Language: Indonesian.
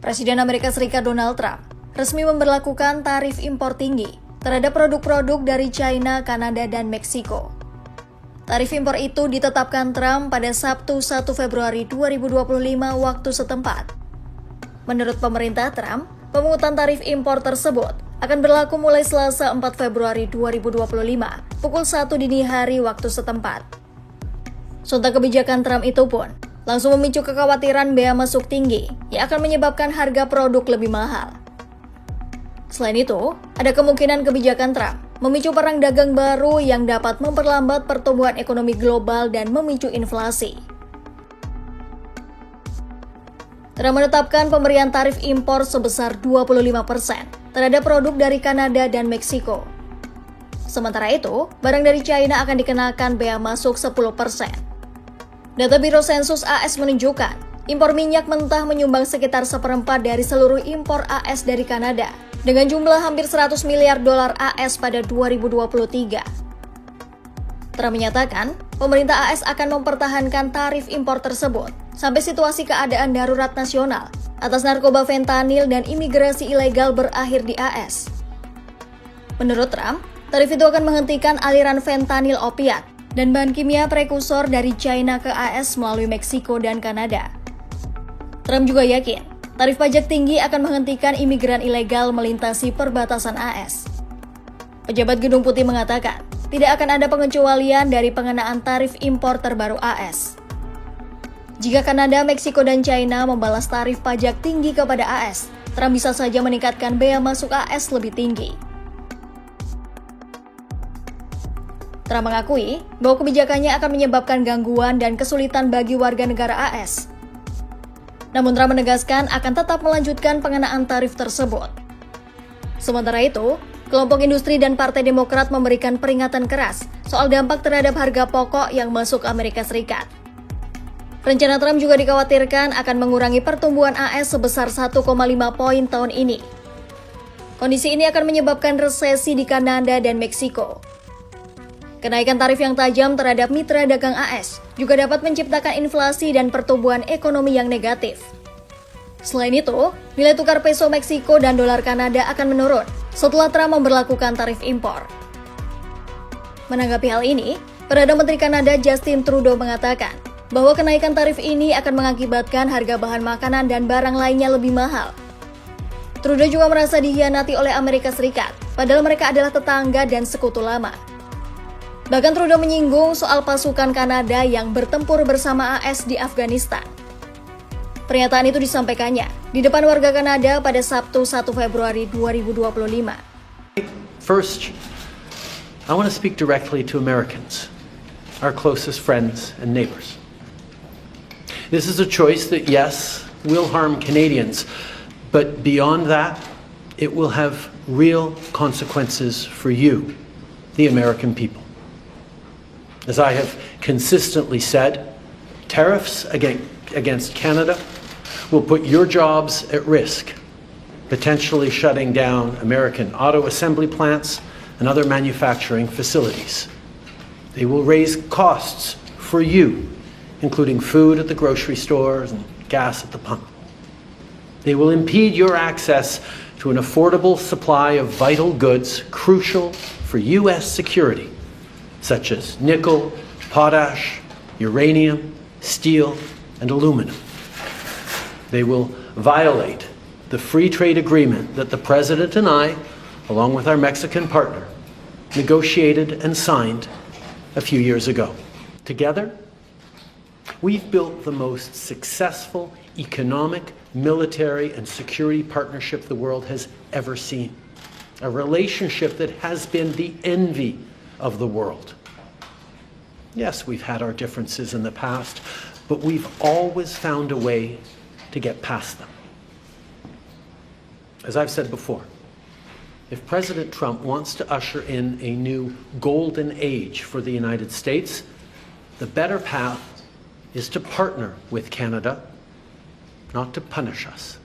Presiden Amerika Serikat Donald Trump resmi memberlakukan tarif impor tinggi terhadap produk-produk dari China, Kanada, dan Meksiko. Tarif impor itu ditetapkan Trump pada Sabtu 1 Februari 2025 waktu setempat. Menurut pemerintah Trump, pemungutan tarif impor tersebut akan berlaku mulai Selasa 4 Februari 2025 pukul 1 dini hari waktu setempat. Sontak kebijakan Trump itu pun langsung memicu kekhawatiran bea masuk tinggi yang akan menyebabkan harga produk lebih mahal. Selain itu, ada kemungkinan kebijakan Trump memicu perang dagang baru yang dapat memperlambat pertumbuhan ekonomi global dan memicu inflasi. Trump menetapkan pemberian tarif impor sebesar 25% terhadap produk dari Kanada dan Meksiko. Sementara itu, barang dari China akan dikenakan bea masuk 10%. Data Biro Sensus AS menunjukkan, impor minyak mentah menyumbang sekitar seperempat dari seluruh impor AS dari Kanada, dengan jumlah hampir 100 miliar dolar AS pada 2023. Trump menyatakan, pemerintah AS akan mempertahankan tarif impor tersebut sampai situasi keadaan darurat nasional atas narkoba fentanyl dan imigrasi ilegal berakhir di AS. Menurut Trump, tarif itu akan menghentikan aliran fentanyl opiat dan bahan kimia prekursor dari China ke AS melalui Meksiko dan Kanada. Trump juga yakin, tarif pajak tinggi akan menghentikan imigran ilegal melintasi perbatasan AS. Pejabat Gedung Putih mengatakan, tidak akan ada pengecualian dari pengenaan tarif impor terbaru AS. Jika Kanada, Meksiko, dan China membalas tarif pajak tinggi kepada AS, Trump bisa saja meningkatkan bea masuk AS lebih tinggi. Trump mengakui bahwa kebijakannya akan menyebabkan gangguan dan kesulitan bagi warga negara AS. Namun Trump menegaskan akan tetap melanjutkan pengenaan tarif tersebut. Sementara itu, kelompok industri dan Partai Demokrat memberikan peringatan keras soal dampak terhadap harga pokok yang masuk Amerika Serikat. Rencana Trump juga dikhawatirkan akan mengurangi pertumbuhan AS sebesar 1,5 poin tahun ini. Kondisi ini akan menyebabkan resesi di Kanada dan Meksiko. Kenaikan tarif yang tajam terhadap mitra dagang AS juga dapat menciptakan inflasi dan pertumbuhan ekonomi yang negatif. Selain itu, nilai tukar peso Meksiko dan dolar Kanada akan menurun setelah Trump memberlakukan tarif impor. Menanggapi hal ini, Perdana Menteri Kanada Justin Trudeau mengatakan bahwa kenaikan tarif ini akan mengakibatkan harga bahan makanan dan barang lainnya lebih mahal. Trudeau juga merasa dikhianati oleh Amerika Serikat, padahal mereka adalah tetangga dan sekutu lama. Bahkan Trudeau menyinggung soal pasukan Kanada yang bertempur bersama AS di Afghanistan. Pernyataan itu disampaikannya di depan warga Kanada pada Sabtu 1 Februari 2025. First, I want to speak directly to Americans, our closest friends and neighbors. This is a choice that, yes, will harm Canadians, but beyond that, it will have real consequences for you, the American people. As I have consistently said, tariffs against Canada will put your jobs at risk, potentially shutting down American auto assembly plants and other manufacturing facilities. They will raise costs for you, including food at the grocery stores and gas at the pump. They will impede your access to an affordable supply of vital goods crucial for U.S. security, such as nickel, potash, uranium, steel, and aluminum. They will violate the free trade agreement that the President and I, along with our Mexican partner, negotiated and signed a few years ago. Together, we've built the most successful economic, military, and security partnership the world has ever seen. A relationship that has been the envy of the world. Yes, we've had our differences in the past, but we've always found a way to get past them. As I've said before, if President Trump wants to usher in a new golden age for the United States, the better path is to partner with Canada, not to punish us.